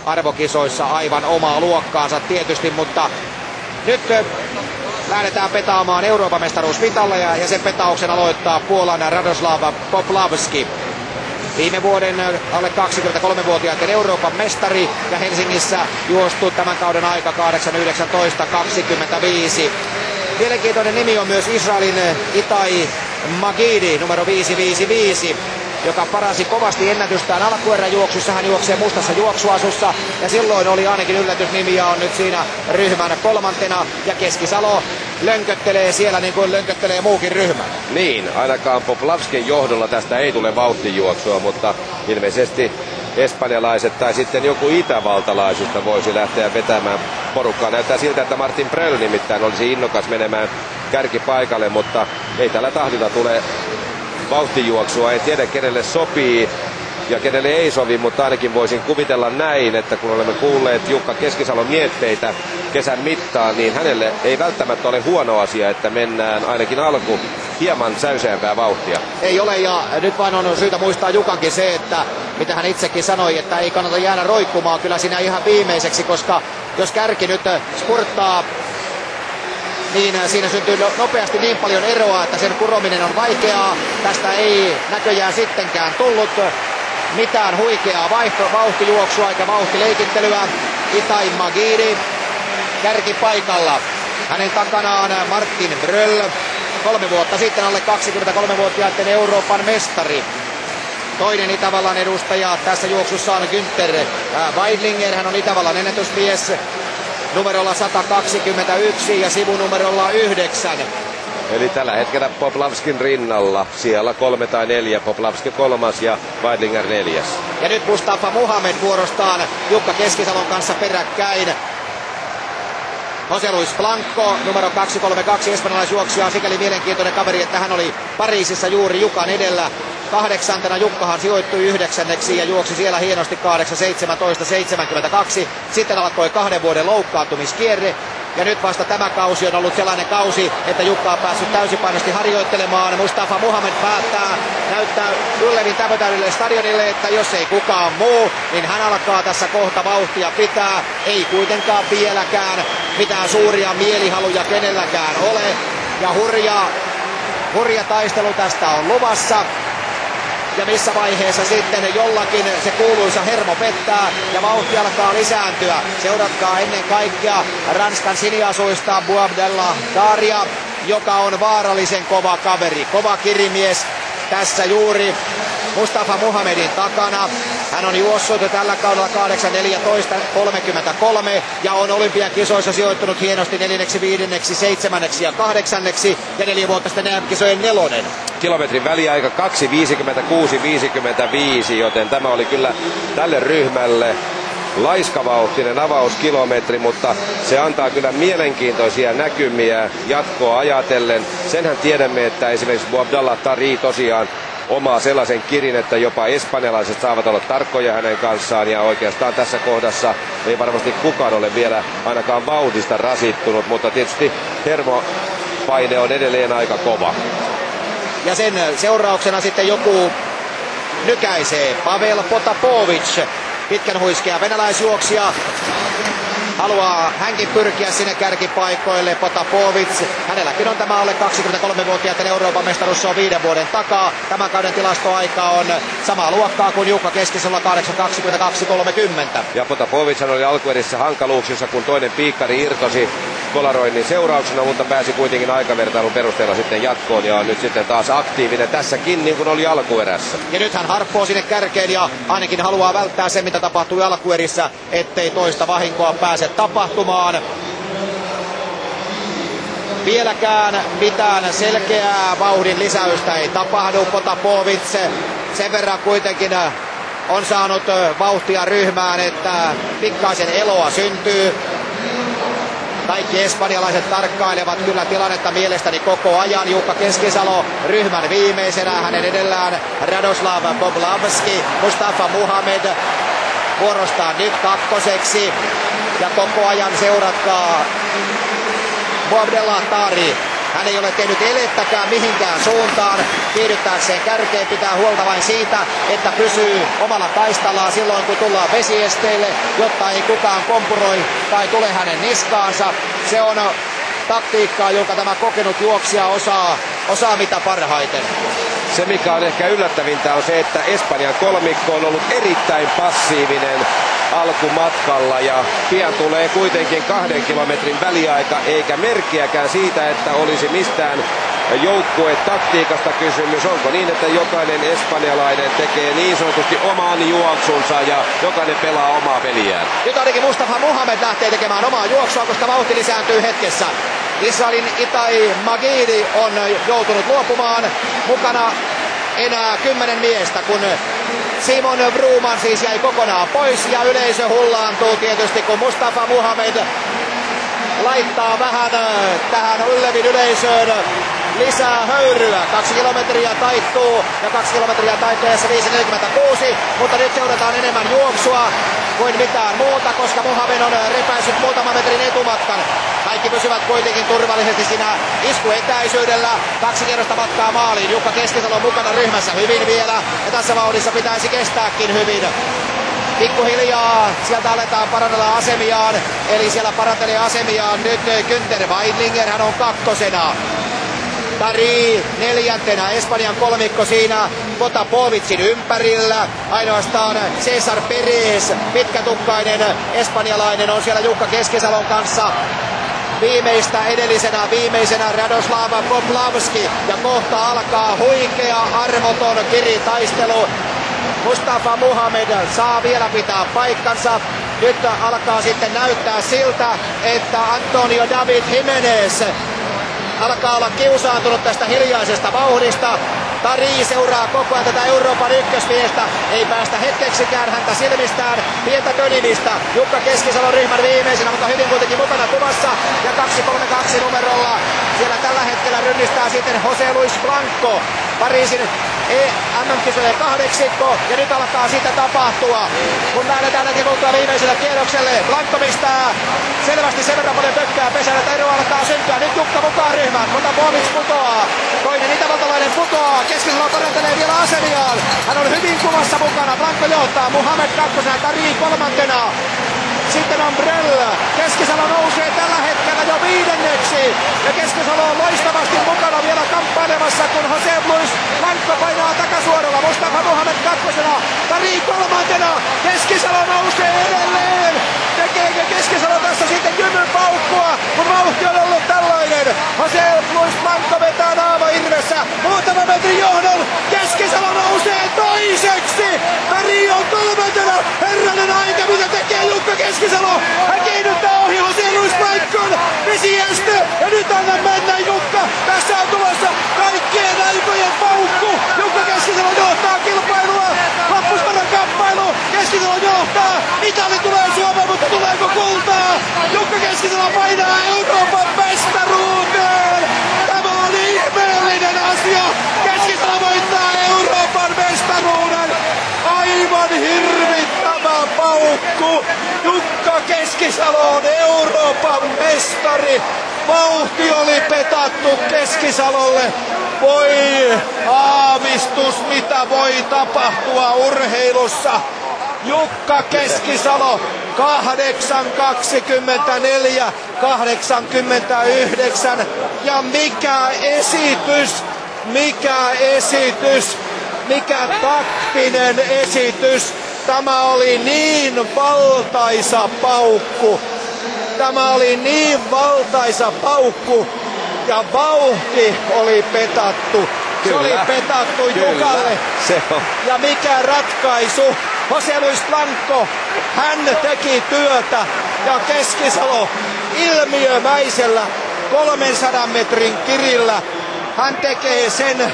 arvokisoissa aivan omaa luokkaansa tietysti, mutta nyt lähdetään petaamaan Euroopan mestaruusmitalleja ja sen petauksen aloittaa Puolan Radoslav Poplavski. Viime vuoden alle 23-vuotiaiden Euroopan mestari ja Helsingissä juostu tämän kauden aika 8.19.25. Mielenkiintoinen nimi on myös Israelin Itai Magidi numero 555, joka parasi kovasti ennätystään alkueräjuoksussa. Hän juoksee mustassa juoksuasussa ja silloin oli ainakin yllätysnimi ja on nyt siinä ryhmän kolmantena. Ja Keskisalo lönköttelee siellä niin kuin lönköttelee muukin ryhmä. Niin, ainakaan Poplavskin johdolla tästä ei tule vauhtijuoksua, mutta ilmeisesti espanjalaiset tai sitten joku itävaltalaisista voisi lähteä vetämään porukkaa. Näyttää siltä, että Martin Bröll nimittäin olisi innokas menemään kärkipaikalle, mutta ei tällä tahdilla tule vauhtijuoksua. En tiedä kenelle sopii ja kenelle ei sovi, mutta ainakin voisin kuvitella näin, että kun olemme kuulleet Jukka Keskisalon mietteitä kesän mittaan, niin hänelle ei välttämättä ole huono asia, että mennään ainakin alku hieman säyseämpää vauhtia. Ei ole, ja nyt vain on syytä muistaa Jukankin se, että mitä hän itsekin sanoi, että ei kannata jäädä roikkumaan kyllä siinä ihan viimeiseksi, koska jos kärki nyt spurttaa, niin siinä syntyy nopeasti niin paljon eroa, että sen kurominen on vaikeaa. Tästä ei näköjään sittenkään tullut mitään huikeaa vauhtijuoksua eikä vauhtileikittelyä. Itai Magidi kärkipaikalla. Hänen takanaan Martin Bröll, 3 vuotta sitten alle 23-vuotiaiden Euroopan mestari. Toinen Itävallan edustaja tässä juoksussa on Günther Weidlinger. Hän on Itävallan ennätysmies numerolla 121 ja sivunumerolla 9. Eli tällä hetkellä Poplavskin rinnalla. Siellä 3 tai 4. Poplavski 3 ja Weidlinger 4. Ja nyt Mustafa Muhammed vuorostaan Jukka Keskisalon kanssa peräkkäin. Jose Luis Blanco, numero 232, espanjalaisjuoksija, on sikäli mielenkiintoinen kaveri, että hän oli Pariisissa juuri Jukan edellä. 8. Jukkahan sijoittui 9. ja juoksi siellä hienosti 8.17.72. Sitten alkoi 2 vuoden loukkaantumiskierre. Ja nyt vasta tämä kausi on ollut sellainen kausi, että Jukka on päässyt täysipainoisesti harjoittelemaan. Mustafa Muhammed näyttää Yllevin täpötäydelle stadionille, että jos ei kukaan muu, niin hän alkaa tässä kohta vauhtia pitää. Ei kuitenkaan vieläkään mitään suuria mielihaluja kenelläkään ole. Ja hurja taistelu tästä on luvassa. Ja missä vaiheessa sitten jollakin se kuuluisa hermo pettää ja vauhti alkaa lisääntyä. Seuratkaa ennen kaikkea Ranskan siniasuista Boabdallah Daria, joka on vaarallisen kova kaveri, kova kirimies tässä juuri Mustafa Muhammedin takana. Hän on juossut tällä kaudella 8.14.33 ja on olympiakisoissa sijoittunut hienosti 4., 5., 7. ja 8. ja 4 vuotta sitten EM-kisojen 4. Kilometrin väliaika 2.56.55, joten tämä oli kyllä tälle ryhmälle laiskavauhtinen avauskilometri, mutta se antaa kyllä mielenkiintoisia näkymiä jatkoa ajatellen. Senhän tiedämme, että esimerkiksi Boabdallah Tari tosiaan omaa sellaisen kirin, että jopa espanjalaiset saavat olla tarkkoja hänen kanssaan, ja oikeastaan tässä kohdassa ei varmasti kukaan ole vielä ainakaan vauhdista rasittunut, mutta tietysti hermopaine on edelleen aika kova. Ja sen seurauksena sitten joku nykäisee. Pavel Potapovic, pitkän huiskea venäläisjuoksija, haluaa hänkin pyrkiä sinne kärkipaikoille. Potapovic, hänelläkin on tämä alle 23-vuotiaiden Euroopan mestaruus, se on 5 vuoden takaa. Tämän kauden tilastoaika on samaa luokkaa kuin Jukka Keskisalo 8.22.30. Ja Potapovic oli alkuerissä hankaluuksissa, kun toinen piikkari irtosi kolaroinnin seurauksena, mutta pääsi kuitenkin aikavertailun perusteella sitten jatkoon ja on nyt sitten taas aktiivinen tässäkin niin kuin oli alkuerässä. Ja nyt hän harppoo sinne kärkeen ja ainakin haluaa välttää sen, mitä tapahtui alkuerissä, ettei toista vahinkoa pääse tapahtumaan. Vieläkään mitään selkeää vauhdin lisäystä ei tapahdu. Potapovic sen verran kuitenkin on saanut vauhtia ryhmään, että pikkaisen eloa syntyy. Kaikki espanjalaiset tarkkailevat kyllä tilannetta mielestäni koko ajan. Jukka Keskisalo ryhmän viimeisenä, hänen edellään Radoslav Poplavski, Mustafa Muhammed vuorostaan nyt kakkoseksi. Ja koko ajan seuratkaa Boabdallah Tari Hän ei ole tehnyt elettäkään mihinkään suuntaan. Kiihdyttääkseen kärkeen pitää huolta vain siitä, että pysyy omalla kaistallaan silloin kun tullaan vesiesteille, jotta ei kukaan kompuroi tai tule hänen niskaansa. Se on taktiikkaa, jonka tämä kokenut juoksija osaa mitä parhaiten. Se mikä on ehkä yllättävintä on se, että Espanjan kolmikko on ollut erittäin passiivinen alkumatkalla ja pian tulee kuitenkin 2 kilometrin väliaika eikä merkkiäkään siitä, että olisi mistään joukkuetaktiikasta kysymys. Onko niin, että jokainen espanjalainen tekee niin sanotusti oman juoksunsa ja jokainen pelaa omaa peliään? Nyt ainakin Mustafa Muhamed lähtee tekemään omaa juoksua, koska vauhti lisääntyy hetkessä. Israelin Itai Magidi on joutunut luopumaan. Mukana enää 10 miestä, kun Simon Vrooman siis jäi kokonaan pois ja yleisö hullaantuu tietysti, kun Mustafa Muhamed laittaa vähän tähän Ullevin yleisöön lisää höyryä. 2 kilometriä taittuu ja 2 kilometriä taittuessa 5.46, mutta nyt seurataan enemmän juoksua kuin mitään muuta, koska Muhamed on repäissyt muutaman metrin etumatkan. Kaikki pysyvät kuitenkin turvallisesti siinä iskuetäisyydellä. 2 kierrosta matkaa maaliin. Jukka Keskisalo on mukana ryhmässä hyvin vielä ja tässä vauhdissa pitäisi kestääkin hyvin. Pikkuhiljaa sieltä aletaan parannella asemiaan, eli siellä parantelee asemiaan nyt Günther Weidlinger, hän on kakkosena. Tari 4. Espanjan kolmikko siinä Potapovicin ympärillä. Ainoastaan Cesar Perez, pitkätukkainen espanjalainen, on siellä Jukka Keskisalon kanssa. Viimeisenä Radoslav Poplavski ja kohta alkaa huikea armoton kiritaistelu. Mustafa Muhamed saa vielä pitää paikkansa. Nyt alkaa sitten näyttää siltä, että Antonio David Jimenez alkaa olla kiusaantunut tästä hiljaisesta vauhdista. Tari seuraa koko ajan tätä Euroopan ykkösmiestä. Ei päästä hetkeksikään häntä silmistään. Pientä tönimistä. Jukka Keskisalo ryhmän viimeisenä, mutta hyvin kuitenkin mukana kuvassa. Ja 232 numerolla. Siellä tällä hetkellä rynnistää sitten José Luis Blanco. Pariisin MM-kisojen kahdeksikko. Ja nyt alkaa sitten tapahtua. Kun lähdetään tultua viimeiselle kierrokselle. Blanco pistää selvästi sen verran paljon pökkää pesään, että ero alkaa syntyä. Nyt Jukka mukaan ryhmään. Potapovic putoaa. Toinen itävaltalainen putoaa. Keskisalo parantelee vielä asemiaan. Hän on hyvin kuvassa mukana. Blanco johtaa. Muhamed kakkosena. Tari 3. Sitten on Brell. Keskisalo nousee tällä hetkellä jo 5. Ja Keskisalo on loistavasti mukana vielä kamppailemassa, kun José Luis Blanco painaa takasuoralla. Mustafa Muhamed 2. Tari 3. Keskisalo nousee edelleen. Tekeekö Keskisalo tässä sitten jymynpaukkua, kun vauhti on ollut tällainen? José Luis Blanco vetää naama irvessä. Muutama metrin johdon. Keskisalo nousee toiseksi. Tari on 3. Herranen aika, mitä tekee Jukka Keskisalo. Hän kiinnyttää ohi José Luis Blancon. Vesieste. Ja nyt anna mennä Jukka. Tässä on tulossa kaikkien aikojen paukku. Jukka Keskisalo johtaa kilpailua. Loppusparan kamppailu. Keskisalo johtaa. Mitali tulee Suomeen, mutta tuleeko kultaa? Jukka Keskisalo painaa Euroopan mestaruuteen. Tämä on ihmeellinen asia. Keskisalo voittaa Euroopan mestaruuden. Aivan hirvittävä paukku. Jukka Keskisalo on Euroopan mestari. Vauhti oli petattu Keskisalolle. Voi aavistus, mitä voi tapahtua urheilussa. Jukka Keskisalo 8.24, 89 ja mikä esitys, mikä taktinen esitys. Tämä oli niin valtaisa paukku. Ja vauhti oli petattu. Se oli petattu Jukalle. Se on. Ja mikä ratkaisu? José Luis Blanco, hän teki työtä ja Keskisalo ilmiömäisellä 300 metrin kirillä. Hän tekee sen,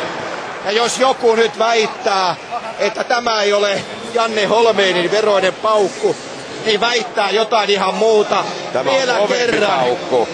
ja jos joku nyt väittää, että tämä ei ole Janne Holmeinin veroinen paukku, niin väittää jotain ihan muuta. Tämä vielä on kerran. paukku.